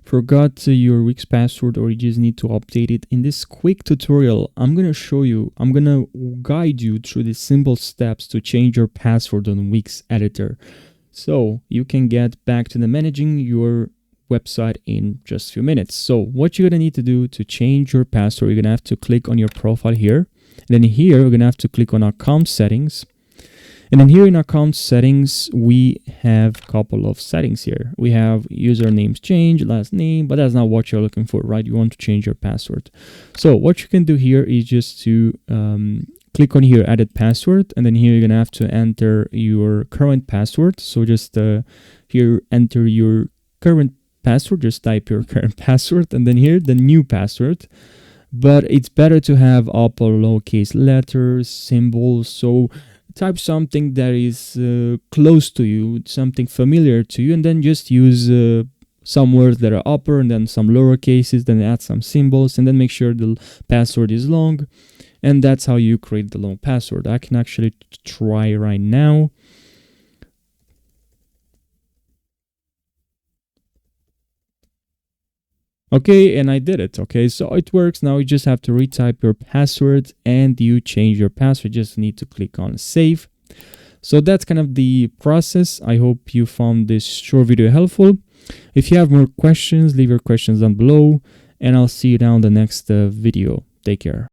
forgot your Wix password or you just need to update it, in this quick tutorial, I'm going to guide you through the simple steps to change your password on Wix editor. So you can get back to the managing your website in just a few minutes. So what you're going to need to do to change your password, you're going to have to click on your profile here. And then here, we're going to have to click on account settings. And then here in account settings, we have a couple of settings here. We have usernames change, last name, but that's not what you're looking for, right? You want to change your password. So what you can do here is just to click on here, edit password. And then here you're going to have to enter your current password. So just here, enter your current password. Just type your current password. And then here, the new password. But it's better to have upper lowercase letters, symbols. So type something that is close to you, something familiar to you, and then just use some words that are upper and then some lower cases, then add some symbols, and then make sure the password is long. And that's how you create the long password. I can actually try right now. Okay, and I did it. Okay, so it works. Now you just have to retype your password and you change your password. Just need to click on save. So that's kind of the process. I hope you found this short video helpful. If you have more questions, leave your questions down below and I'll see you down in the next video. Take care.